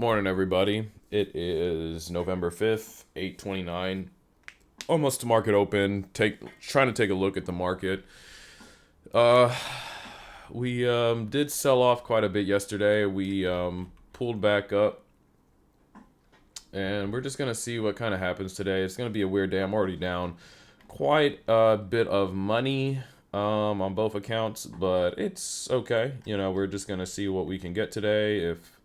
Morning, everybody. It is November 5th, 8:29. Almost to market open. Trying to take a look at the market. Uh, we did sell off quite a bit yesterday. We pulled back up, and we're just gonna see what kind of happens today. It's gonna be a weird day. I'm already down quite a bit of money on both accounts, but it's okay. We're just gonna see what we can get today. If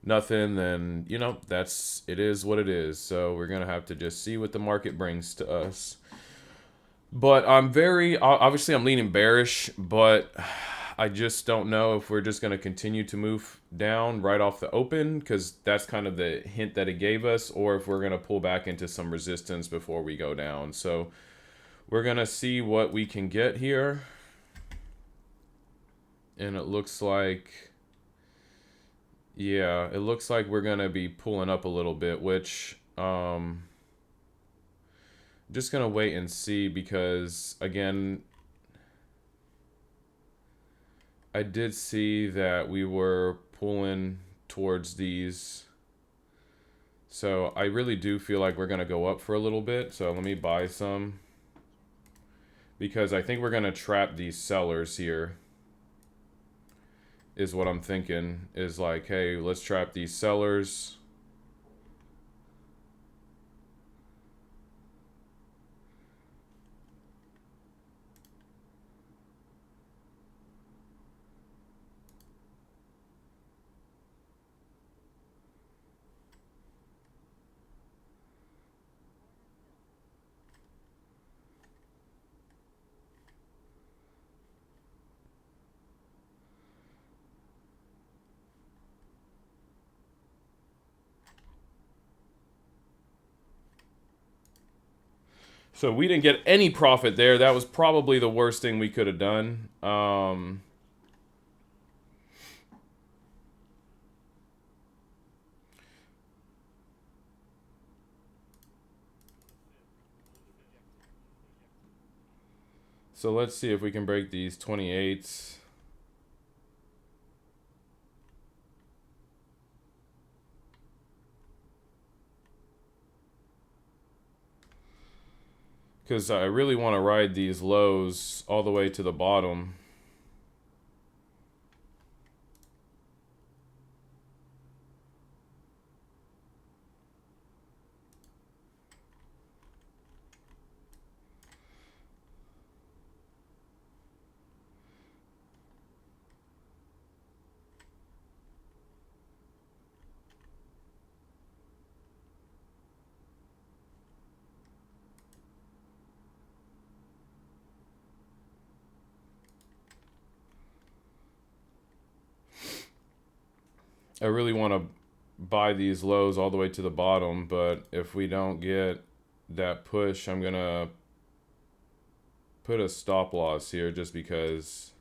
nothing, then it is what it is. So we're gonna have to just see what the market brings to us. But I'm very obviously I'm leaning bearish, but I just don't know if we're just gonna continue to move down right off the open, because that's kind of the hint that it gave us, or if we're gonna pull back into some resistance before we go down. So we're gonna see what we can get here, and it looks like, yeah, it looks like we're gonna be pulling up a little bit, which just gonna wait and see, because again, I did see that we were pulling towards these, so I really do feel like we're gonna go up for a little bit. So let me buy some, because I think we're gonna trap these sellers here, is what I'm thinking. Is like, hey, let's trap these sellers. So we didn't get any profit there. That was probably the worst thing we could have done. So let's see if we can break these 28s. Because I really want to ride these lows all the way to the bottom. I really want to buy these lows all the way to the bottom, but if we don't get that push, I'm going to put a stop loss here, just because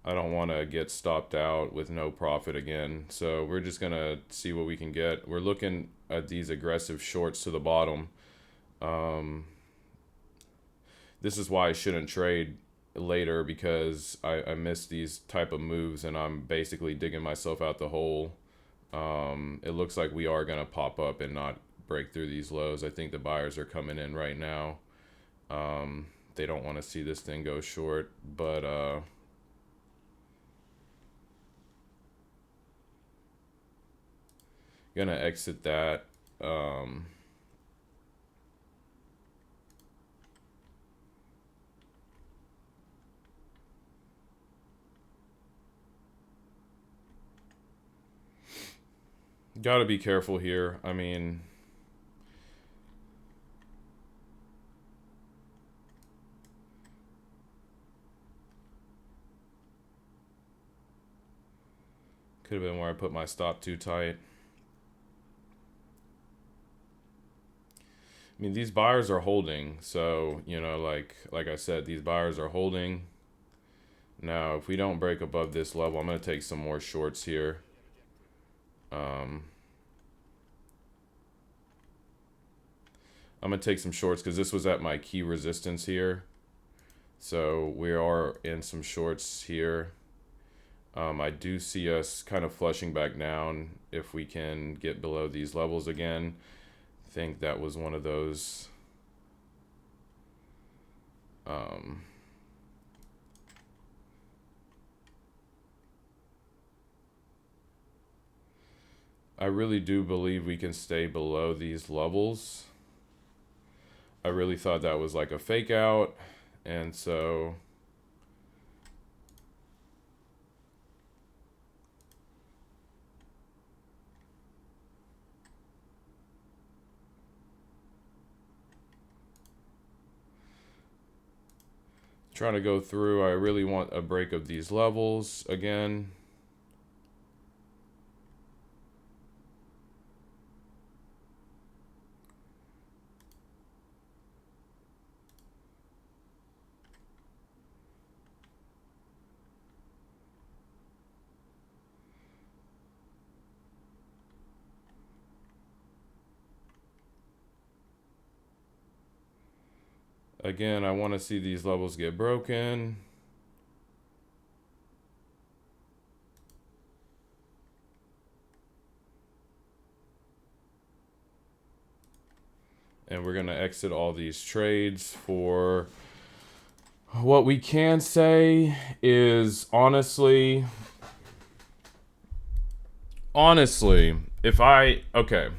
I don't want to get stopped out with no profit again. So we're just going to see what we can get. We're looking at these aggressive shorts to the bottom. This is why I shouldn't trade later, because I miss these type of moves, and I'm basically digging myself out the hole. It looks like we are going to pop up and not break through these lows. I think the buyers are coming in right now. They don't want to see this thing go short, but gonna exit that. Gotta be careful here. I mean, could have been where I put my stop too tight. I mean, these buyers are holding, so, like I said, these buyers are holding. Now, if we don't break above this level, I'm going to take some more shorts here. I'm going to take some shorts, because this was at my key resistance here. So we are in some shorts here. I do see us kind of flushing back down if we can get below these levels again. I think that was one of those. I really do believe we can stay below these levels. I really thought that was like a fake out, and so trying to go through. I really want a break of these levels again. Again, I want to see these levels get broken. And we're going to exit all these trades for what we can say is honestly, if I, okay.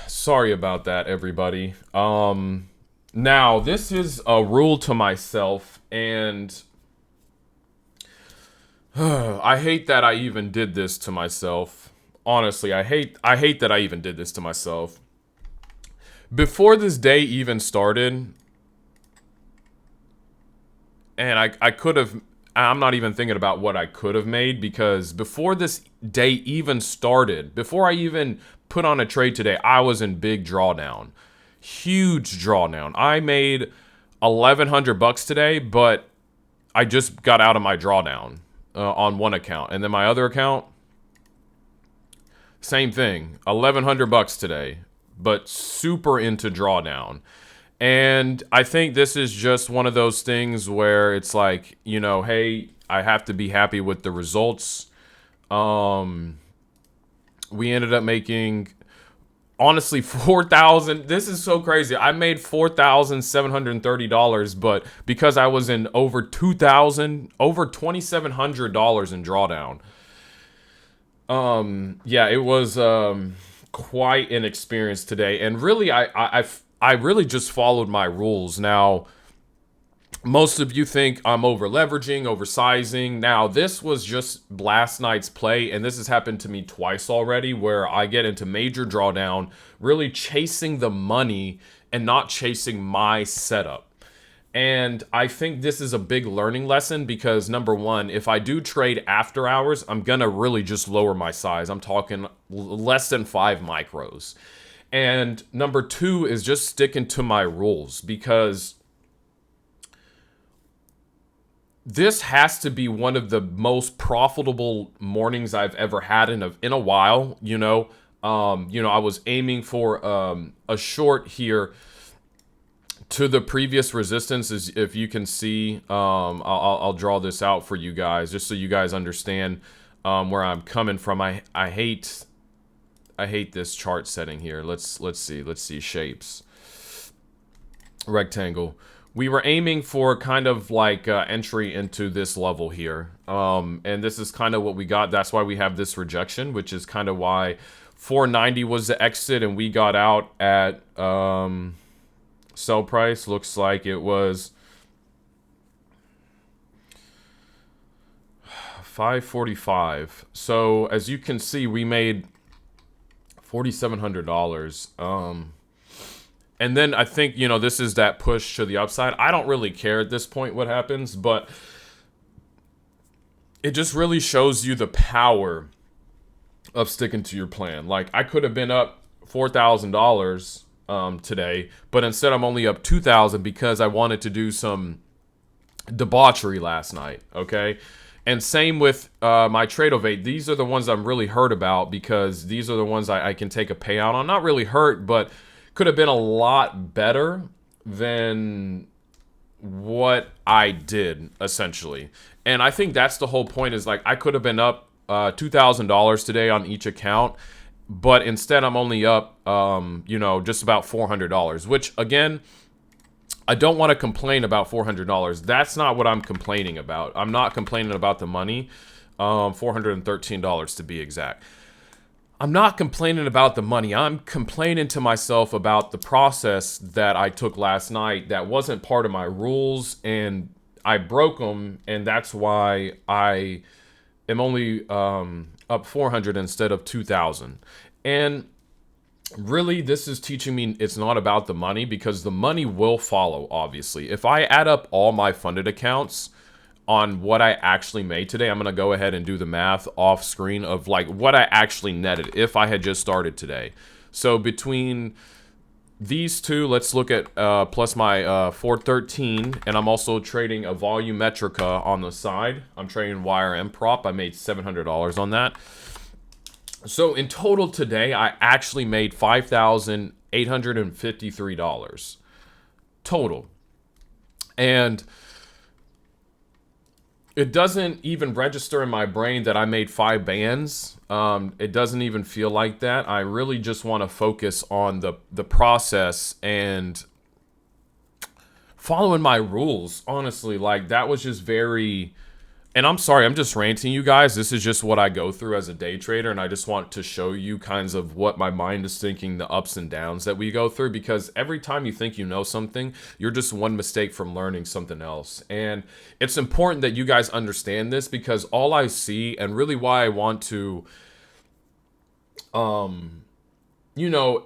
Sorry about that, everybody. Now this is a rule to myself, and I hate that I even did this to myself. Honestly, I hate that I even did this to myself. Before this day even started, and I could have, I'm not even thinking about what I could have made, because before this day even started, before I even put on a trade today, I was in big drawdown. Huge drawdown. I made $1,100 today, but I just got out of my drawdown on one account. And then my other account, same thing. $1,100 today, but super into drawdown. And I think this is just one of those things where it's like, you know, hey, I have to be happy with the results. We ended up making, honestly, 4,000. This is so crazy. I made $4,730, but because I was in over 2,000, over $2,700 in drawdown. Yeah, it was quite an experience today, and really, I really just followed my rules. Now, most of you think I'm over leveraging, oversizing. Now, this was just last night's play, and this has happened to me twice already, where I get into major drawdown, really chasing the money and not chasing my setup. And I think this is a big learning lesson because, number one, if I do trade after hours, I'm going to really just lower my size. I'm talking less than 5 micros. And number two is just sticking to my rules, because this has to be one of the most profitable mornings I've ever had in a while. I was aiming for a short here to the previous resistance is, if you can see, I'll draw this out for you guys just so you guys understand where I'm coming from. I hate this chart setting here. Let's see shapes, rectangle. We were aiming for kind of like entry into this level here, and this is kind of what we got. That's why we have this rejection, which is kind of why 490 was the exit, and we got out at sell price. Looks like it was 545. So as you can see, we made $4,700. And then I think, you know, this is that push to the upside. I don't really care at this point what happens, but it just really shows you the power of sticking to your plan. Like, I could have been up $4,000 today, but instead I'm only up $2,000 because I wanted to do some debauchery last night, okay? And same with my Tradovate. These are the ones I'm really hurt about because these are the ones I can take a payout on. Not really hurt, but could have been a lot better than what I did, essentially. And I think that's the whole point, is like, I could have been up $2,000 today on each account, but instead I'm only up, you know, just about $400, which, again, I don't want to complain about $400. That's not what I'm complaining about. I'm not complaining about the money, $413 to be exact. I'm not complaining about the money. I'm complaining to myself about the process that I took last night that wasn't part of my rules, and I broke them, and that's why I am only up 400 instead of 2,000. And really, this is teaching me it's not about the money, because the money will follow, obviously. If I add up all my funded accounts on what I actually made today, I'm going to go ahead and do the math off screen of like what I actually netted if I had just started today. So between these two, let's look at plus my 413, and I'm also trading a Volumetrica on the side. I'm trading wire and prop. I made $700 on that. So in total today, I actually made $5,853 total. And it doesn't even register in my brain that I made 5 bands. It doesn't even feel like that. I really just want to focus on the process and following my rules. Honestly, like, that was just very... And I'm sorry, I'm just ranting, you guys. This is just what I go through as a day trader, and I just want to show you kinds of what my mind is thinking, the ups and downs that we go through, because every time you think you know something, you're just one mistake from learning something else. And it's important that you guys understand this, because all I see, and really why I want to, you know,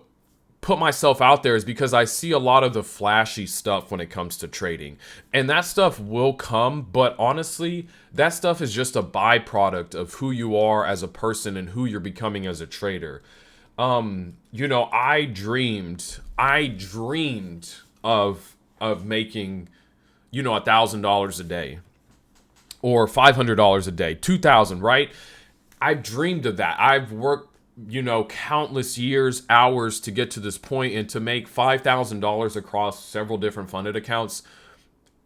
put myself out there, is because I see a lot of the flashy stuff when it comes to trading, and that stuff will come, but honestly, that stuff is just a byproduct of who you are as a person and who you're becoming as a trader. You know, I dreamed of making, you know, $1,000 a day or $500 a day, 2,000, right? I've dreamed of that. I've worked, you know, countless years, hours to get to this point, and to make $5,000 across several different funded accounts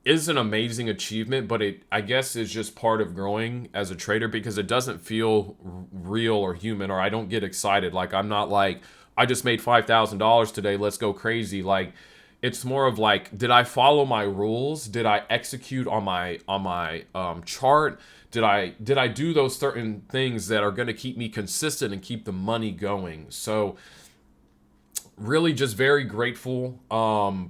is an amazing achievement, but it, I guess, is just part of growing as a trader, because it doesn't feel real or human, or I don't get excited. Like, I'm not like, I just made $5,000 today, let's go crazy. Like, it's more of like, did I follow my rules? Did I execute on my chart? Did I do those certain things that are going to keep me consistent and keep the money going? So really just very grateful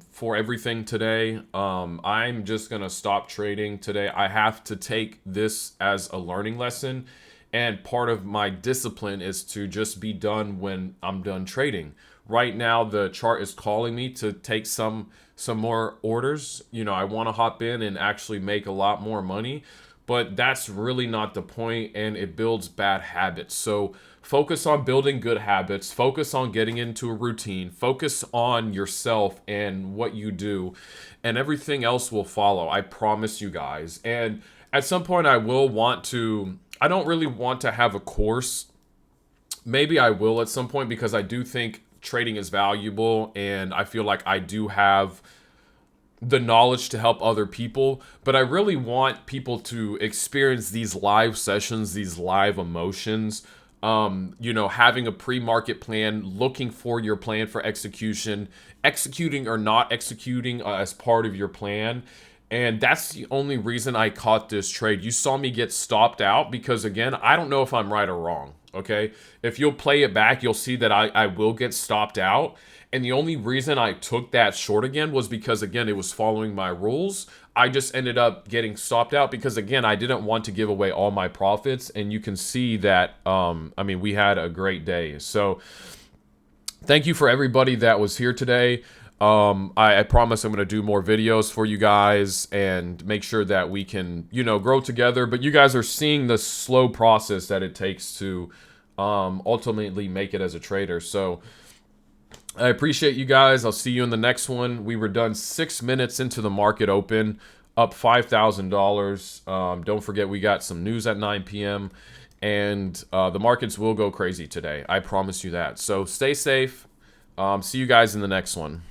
for everything today. I'm just going to stop trading today. I have to take this as a learning lesson, and part of my discipline is to just be done when I'm done trading. Right now, the chart is calling me to take some more orders. You know, I want to hop in and actually make a lot more money, but that's really not the point, and it builds bad habits. So focus on building good habits, focus on getting into a routine, focus on yourself and what you do, and everything else will follow. I promise you guys. And at some point I don't really want to have a course. Maybe I will at some point, because I do think trading is valuable, and I feel like I do have the knowledge to help other people, but I really want people to experience these live sessions, these live emotions. You know, having a pre-market plan, looking for your plan for execution, executing or not executing as part of your plan. And that's the only reason I caught this trade. You saw me get stopped out because, again, I don't know if I'm right or wrong. Okay. If you'll play it back, you'll see that I will get stopped out. And the only reason I took that short again was because, again, it was following my rules. I just ended up getting stopped out because, again, I didn't want to give away all my profits. And you can see that, I mean, we had a great day. So thank you for everybody that was here today. I promise I'm going to do more videos for you guys and make sure that we can, you know, grow together. But you guys are seeing the slow process that it takes to ultimately make it as a trader. So I appreciate you guys. I'll see you in the next one. We were done 6 minutes into the market open, up $5,000. Don't forget we got some news at 9 p.m. And the markets will go crazy today. I promise you that. So stay safe. See you guys in the next one.